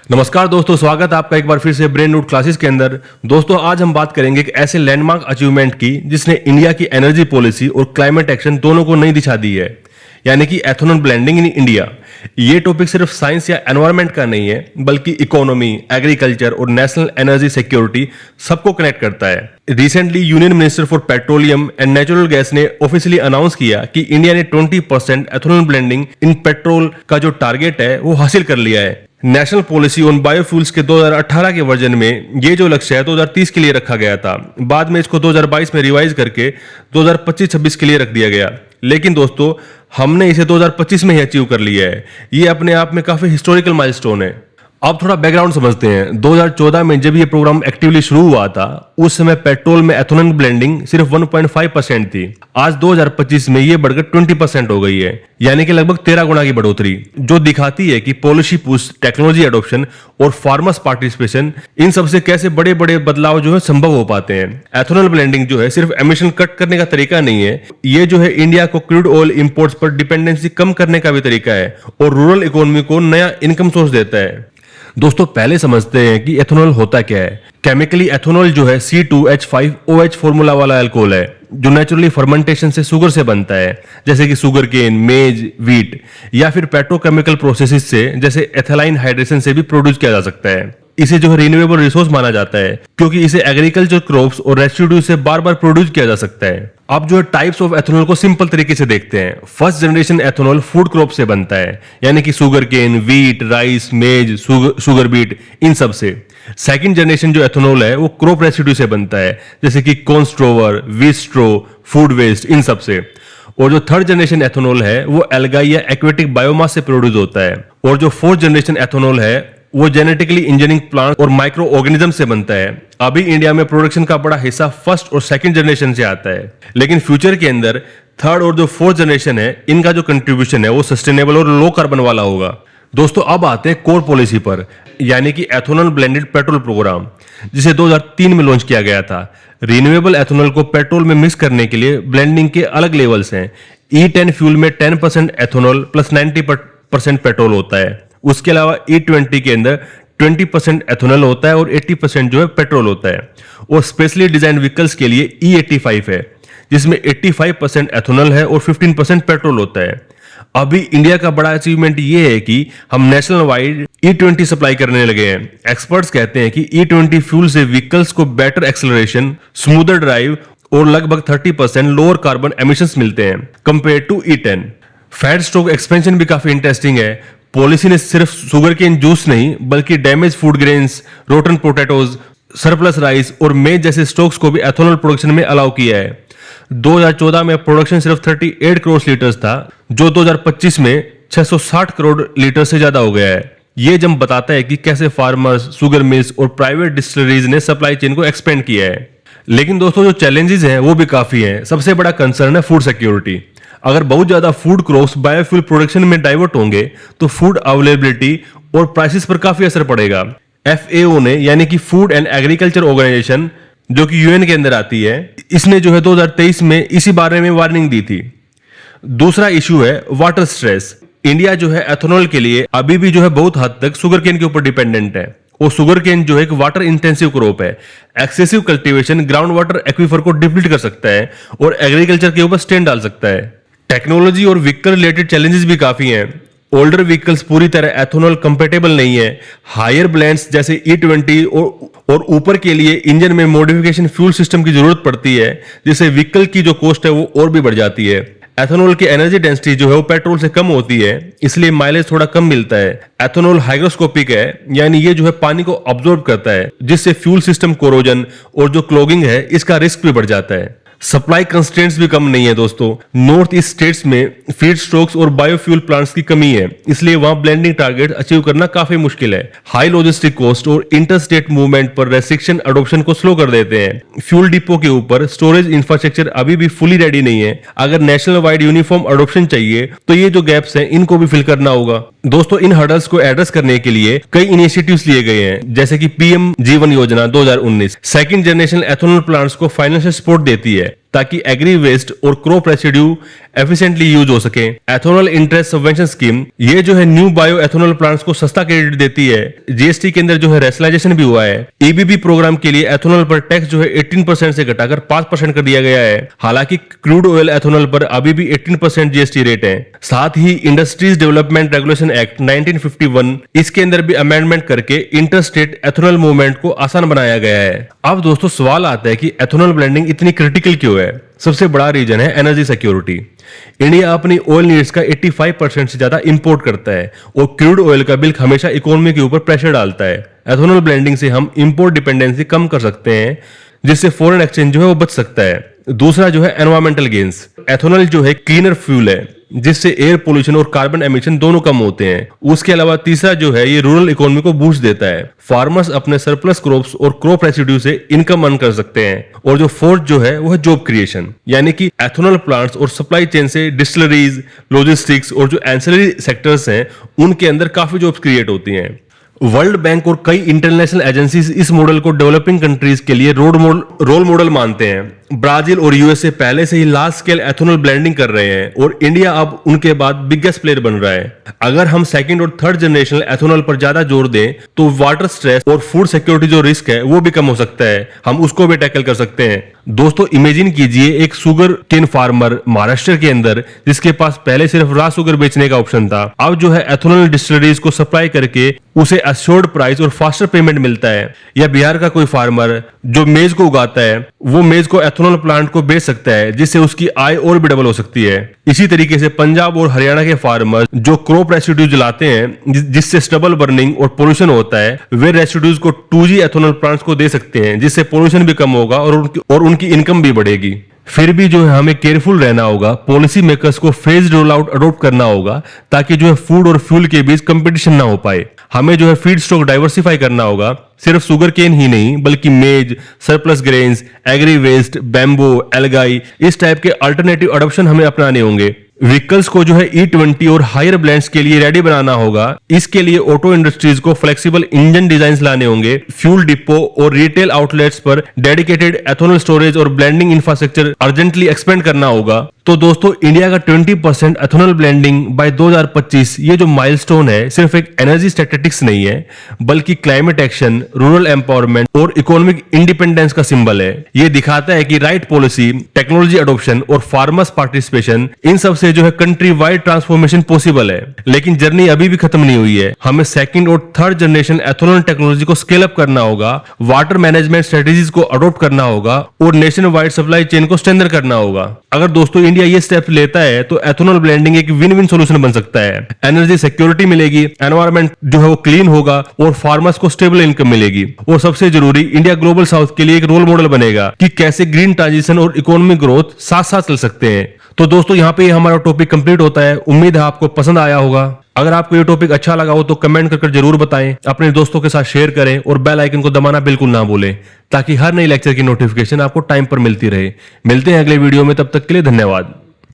नमस्कार दोस्तों, स्वागत है आपका एक बार फिर से ब्रेन रूट क्लासेस के अंदर। दोस्तों, आज हम बात करेंगे एक ऐसे लैंडमार्क अचीवमेंट की जिसने इंडिया की एनर्जी पॉलिसी और क्लाइमेट एक्शन दोनों को नई दिशा दी है, यानी कि एथेनॉल ब्लेंडिंग इन इंडिया। ये टॉपिक सिर्फ साइंस या एनवायरनमेंट का नहीं है, बल्कि इकोनॉमी, एग्रीकल्चर और नेशनल एनर्जी सिक्योरिटी सबको कनेक्ट करता है। Recently union minister for petroleum and natural gas ने ऑफिशियली अनाउंस किया कि इंडिया ने 20% एथेनॉल ब्लेंडिंग इन पेट्रोल का जो टारगेट है वो हासिल कर लिया है। नेशनल पॉलिसी ऑन बायोफ्यूल्स के 2018 के वर्जन में ये जो लक्ष्य है 2030 के लिए रखा गया था। बाद में इसको 2022 में रिवाइज करके 2025-26 के लिए रख दिया गया। लेकिन दोस्तों, हमने इसे 2025 में ही अचीव कर लिया है। ये अपने आप में काफी हिस्टोरिकल माइलस्टोन है। अब थोड़ा बैकग्राउंड समझते हैं। 2014 में जब ये प्रोग्राम एक्टिवली शुरू हुआ था, उस समय पेट्रोल में एथेनॉल ब्लेंडिंग सिर्फ 1.5% थी। आज 2025 में ये बढ़कर 20% हो गई है, यानी कि लगभग 13 गुना की बढ़ोतरी, जो दिखाती है कि पॉलिसी पुश, टेक्नोलॉजी एडॉप्शन और फार्मर्स पार्टिसिपेशन, इन सबसे कैसे बड़े बड़े बदलाव जो है संभव हो पाते हैं। एथेनॉल ब्लेंडिंग जो है सिर्फ एमिशन कट करने का तरीका नहीं है, ये जो है इंडिया को क्रूड ऑयल इंपोर्ट्स पर डिपेंडेंसी कम करने का भी तरीका है और रूरल इकोनॉमी को नया इनकम सोर्स देता है। दोस्तों, पहले समझते हैं कि एथेनॉल होता क्या है। केमिकली एथेनॉल जो है C2H5OH फॉर्मूला वाला अल्कोहल है, जो नेचुरली फर्मेंटेशन से शुगर से बनता है, जैसे कि शुगर केन, मेज, व्हीट, या फिर पेट्रोकेमिकल प्रोसेसेस से, जैसे एथिलाइन हाइड्रेशन से भी प्रोड्यूस किया जा सकता है। इसे जो है रिन्यूएबल रिसोर्स माना जाता है, क्योंकि इसे एग्रीकल्चर क्रॉप्स और रेसिड्यू से बार बार प्रोड्यूस किया जा सकता है। अब जो है टाइप्स ऑफ एथेनॉल को सिंपल तरीके से देखते हैं। First generation ethanol food crop से बनता है, यानी कि शुगर केन, व्हीट, राइस, मेज, शुगर बीट, इन सब से। सेकंड जनरेशन जो एथेनॉल है वो क्रॉप रेसिड्यू से बनता है, जैसे कि कॉर्न स्ट्रोवर, व्हीट स्ट्रो, फूड वेस्ट, इन सब से। और जो थर्ड जनरेशन एथेनॉल है वो एल्गाई या एक्वेटिक बायोमास से प्रोड्यूस होता है। और जो फोर्थ जनरेशन एथेनॉल है वो जेनेटिकली इंजीनियरिंग प्लांट और माइक्रो ऑर्गेनिज्म से बनता है। अभी इंडिया में प्रोडक्शन का बड़ा हिस्सा फर्स्ट और सेकंड जनरेशन से आता है, लेकिन फ्यूचर के अंदर थर्ड और जो फोर्थ जनरेशन है, इनका जो कंट्रीब्यूशन है वो सस्टेनेबल और लो कार्बन वाला होगा। दोस्तों, अब आते हैं कोर पॉलिसी पर, यानी कि एथेनॉल ब्लेंडेड पेट्रोल प्रोग्राम, जिसे 2003 में लॉन्च किया गया था। रिन्यूएबल एथेनॉल को पेट्रोल में मिक्स करने के लिए ब्लेंडिंग के अलग लेवल्स हैं। E10 फ्यूल में 10% एथेनॉल प्लस 90% पेट्रोल होता है। उसके अलावा E20 के अंदर 20% एथेनॉल होता है और 80% जो है पेट्रोल होता है। और स्पेशली डिजाइन व्हीकल्स के लिए E85 है, जिसमें 85% एथेनॉल है और 15% पेट्रोल होता है। अभी इंडिया का बड़ा अचीवमेंट ये है कि हम नेशनल वाइड E20 सप्लाई करने लगे हैं। एक्सपर्ट्स कहते हैं कि E20 फ्यूल से व्हीकल्स को बेटर एक्सेलरेशन, स्मूदर ड्राइव और लगभग 30% लोअर कार्बन एमिशंस मिलते हैं compare to E10। Feedstock expansion भी काफी इंटरेस्टिंग है। पॉलिसी ने सिर्फ शुगर केन जूस नहीं, बल्कि damage food grains, rotten potatoes, surplus rice और मेज जैसे स्टॉक्स को भी एथेनॉल प्रोडक्शन में अलाउ किया है। 2014 में प्रोडक्शन सिर्फ 38 करोड़ लीटर्स था, जो 2025 में 660 करोड़ लीटर से ज्यादा हो गया है। ये जब बताता है कि कैसे फार्मर्स, शुगर मिल्स और प्राइवेट डिस्टिलरीज ने सप्लाई चेन को एक्सपेंड किया है। लेकिन दोस्तों, जो चैलेंजेस हैं वो भी काफी हैं। सबसे बड़ा कंसर्न है फूड सिक्योरिटी। अगर बहुत ज्यादा फूड क्रॉप्स बायोफ्यूल प्रोडक्शन में डाइवर्ट होंगे तो फूड अवेलेबिलिटी और प्राइसेस पर काफी असर पड़ेगा। FAO ने, यानी कि फूड एंड एग्रीकल्चर ऑर्गेनाइजेशन, जो कि UN के अंदर आती है, इसने जो है 2023 में इसी बारे में वार्निंग दी थी। दूसरा इशू है वाटर स्ट्रेस। इंडिया जो है एथेनॉल के लिए अभी भी जो है बहुत हद तक शुगर केन के ऊपर डिपेंडेंट है, और शुगर केन जो है एक वाटर इंटेंसिव क्रॉप है। Excessive cultivation ground water aquifer को डिप्लीट कर सकता है और एग्रीकल्चर के ऊपर स्ट्रेन डाल सकता है। टेक्नोलॉजी और व्हीकल रिलेटेड चैलेंजेस भी काफी हैं। ओल्डर व्हीकल्स पूरी तरह एथेनॉल कंपेटेबल नहीं है। हायर ब्लेंड्स जैसे E20 और ऊपर के लिए इंजन में मॉडिफिकेशन फ्यूल सिस्टम की जरूरत पड़ती है, जिससे व्हीकल की जो कॉस्ट है वो और भी बढ़ जाती है। एथेनॉल की एनर्जी डेंसिटी जो है वो पेट्रोल से कम होती है, इसलिए माइलेज थोड़ा कम मिलता है। एथेनॉल हाइग्रोस्कोपिक है, यानी ये जो है पानी को अब्सॉर्ब करता है, जिससे फ्यूल सिस्टम कोरोजन और जो क्लॉगिंग है इसका रिस्क भी बढ़ जाता है। सप्लाई कंस्ट्रेंट्स भी कम नहीं है दोस्तों। नॉर्थ ईस्ट स्टेट्स में फीड स्टॉक्स और बायोफ्यूल प्लांट्स की कमी है, इसलिए वहां ब्लेंडिंग टारगेट अचीव करना काफी मुश्किल है। हाई लॉजिस्टिक कॉस्ट और इंटर स्टेट मूवमेंट पर रेस्ट्रिक्शन अडॉप्शन को स्लो कर देते हैं। फ्यूल डिपो के ऊपर स्टोरेज इंफ्रास्ट्रक्चर अभी भी फुली रेडी नहीं है। अगर नेशनल वाइड यूनिफॉर्म अडॉप्शन चाहिए तो ये जो गैप्स हैं इनको भी फिल करना होगा। दोस्तों, इन हर्डल्स को एड्रेस करने के लिए कई इनिशिएटिव्स लिए गए हैं, जैसे कि PM जीवन योजना 2019 सेकंड जनरेशन एथेनॉल प्लांट्स को फाइनेंशियल सपोर्ट देती है ताकि एग्री वेस्ट और क्रॉप रेसिड्यू एफिशिएंटली यूज हो सके। एथेनॉल इंटरेस्ट सबवेंशन स्कीम, ये जो है न्यू बायो एथेनॉल प्लांट्स को सस्ता क्रेडिट देती है। जीएसटी के अंदर जो है रैशनलाइजेशन भी हुआ है। ईबीबी प्रोग्राम के लिए एथेनॉल पर टैक्स जो है 18% से घटाकर 5% कर दिया गया है। हालांकि क्रूड ऑयल एथेनॉल पर अभी भी 18% जीएसटी रेट है। साथ ही इंडस्ट्रीज डेवलपमेंट रेगुलेशन एक्ट 1951, इसके अंदर भी अमेंडमेंट करके इंटरस्टेट एथेनॉल मूवमेंट को आसान बनाया गया है। अब दोस्तों सवाल आता है कि एथेनॉल ब्लेंडिंग इतनी क्रिटिकल क्यों है? सबसे बड़ा रीजन है एनर्जी सिक्योरिटी। इंडिया अपनी ऑयल नीड्स का 85% से ज्यादा इंपोर्ट करता है और क्रूड ऑयल का बिल हमेशा इकोनॉमी के ऊपर प्रेशर डालता है। एथेनॉल ब्लेंडिंग से हम इंपोर्ट डिपेंडेंसी कम कर सकते हैं, जिससे फॉरेन एक्सचेंज जो है वो बच सकता है। दूसरा जो है एनवायरमेंटल गेन्स। एथेनॉल जो है क्लीनर फ्यूल है, जिससे एयर पोल्यूशन और कार्बन एमिशन दोनों कम होते हैं। उसके अलावा तीसरा जो है ये रूरल इकोनॉमी को बूस्ट देता है। फार्मर्स अपने सरप्लस क्रॉप्स और क्रॉप रेसिड्यू से इनकम अर्न कर सकते हैं। और जो फोर्थ जो है वो है जॉब क्रिएशन, यानी कि एथेनॉल प्लांट्स और सप्लाई चेन से डिस्टिलरीज, लॉजिस्टिक्स और जो एंसिलरी सेक्टर्स हैं उनके अंदर काफी जॉब्स क्रिएट होती हैं। वर्ल्ड बैंक और कई इंटरनेशनल एजेंसीज इस मॉडल को डेवलपिंग कंट्रीज के लिए रोल मॉडल मानते हैं। ब्राजील और यूएसए पहले से ही लार्ज स्केल एथेनॉल ब्लेंडिंग कर रहे हैं और इंडिया अब उनके बाद बिगेस्ट प्लेयर बन रहा है। अगर हम सेकंड और थर्ड जनरेशन एथेनॉल पर ज्यादा जोर दें तो वाटर स्ट्रेस और फूड सिक्योरिटी जो रिस्क है वो भी कम हो सकता है। हम उसको भी टैकल कर सकते हैं। दोस्तों इमेजिन कीजिए एक शुगर केन फार्मर महाराष्ट्र के अंदर, जिसके पास पहले सिर्फ रॉ शुगर बेचने का ऑप्शन था। अब जो है एथेनॉल डिस्टिलरीज को सप्लाई करके उसे अश्योर्ड प्राइस और फास्टर पेमेंट मिलता है। या बिहार का कोई फार्मर जो मेज को उगाता है वो मेज को एथेनॉल प्लांट को बेच सकता है, जिससे उसकी आय और भी डबल हो सकती है। इसी तरीके से पंजाब और हरियाणा के फार्मर जो क्रॉप रेसिड्यू जलाते हैं जिससे स्टबल बर्निंग और पोल्यूशन होता है, वे रेसिड्यूज को 2G एथेनॉल प्लांट्स को दे सकते हैं, जिससे पोल्यूशन भी कम होगा और उनकी इनकम भी बढ़ेगी। फिर भी जो है हमें केयरफुल रहना होगा। पॉलिसी मेकर्स को फेज रोल आउट अडॉप्ट करना होगा ताकि जो है फूड और फ्यूल के बीच कंपटीशन ना हो पाए। हमें जो है फीड स्टॉक डाइवर्सिफाई करना होगा, सिर्फ शुगर केन ही नहीं बल्कि maize, surplus grains, agri waste, bamboo, algae, इस टाइप के अल्टरनेटिव अडॉप्शन हमें अपनाने होंगे। व्हीकल्स को जो है E20 और हायर ब्लेंड्स के लिए रेडी बनाना होगा। इसके लिए ऑटो इंडस्ट्रीज को फ्लेक्सिबल इंजन डिजाइन लाने होंगे। फ्यूल डिपो और रिटेल आउटलेट्स पर डेडिकेटेड एथेनॉल स्टोरेज और ब्लेंडिंग इंफ्रास्ट्रक्चर अर्जेंटली एक्सपेंड करना होगा। तो दोस्तों इंडिया का 20% एथेनॉल ब्लेंडिंग बाय 2025 ये जो माइलस्टोन है सिर्फ एक एनर्जी स्टैटिस्टिक्स नहीं है, बल्कि क्लाइमेट एक्शन, रूरल एम्पावरमेंट और इकोनॉमिक इंडिपेंडेंस का सिंबल है। ये दिखाता है कि राइट पॉलिसी, टेक्नोलॉजी अडॉप्शन और फार्मर्स पार्टिसिपेशन, इन सब से जो है कंट्री वाइड ट्रांसफॉर्मेशन पॉसिबल है। लेकिन जर्नी अभी भी खत्म नहीं हुई है। हमें सेकंड और थर्ड जनरेशन एथेनॉल टेक्नोलॉजी को स्केल अप करना होगा, वाटर मैनेजमेंट स्ट्रेटेजीज को अडॉप्ट करना होगा और नेशन वाइड सप्लाई चेन को स्ट्रेंथन करना होगा। अगर दोस्तों इंडिया ये स्टेप लेता है तो एथेनॉल ब्लेंडिंग एक विन विन सॉल्यूशन बन सकता है। एनर्जी सिक्योरिटी मिलेगी, एनवायरनमेंट जो है वो क्लीन होगा और फार्मर्स को स्टेबल इनकम मिलेगी। और सबसे जरूरी, इंडिया ग्लोबल साउथ के लिए एक रोल मॉडल बनेगा कि कैसे ग्रीन ट्रांजिशन और इकोनॉमिक ग्रोथ साथ साथ चल सकते हैं। तो दोस्तों यहाँ पे हमारा टॉपिक कंप्लीट होता है। उम्मीद है आपको पसंद आया होगा। अगर आपको ये टॉपिक अच्छा लगा हो तो कमेंट कर जरूर बताएं, अपने दोस्तों के साथ शेयर करें और बेल आइकन को दबाना बिल्कुल ना भूलें, ताकि हर नई लेक्चर की नोटिफिकेशन आपको टाइम पर मिलती रहे। मिलते हैं अगले वीडियो में, तब तक के लिए धन्यवाद।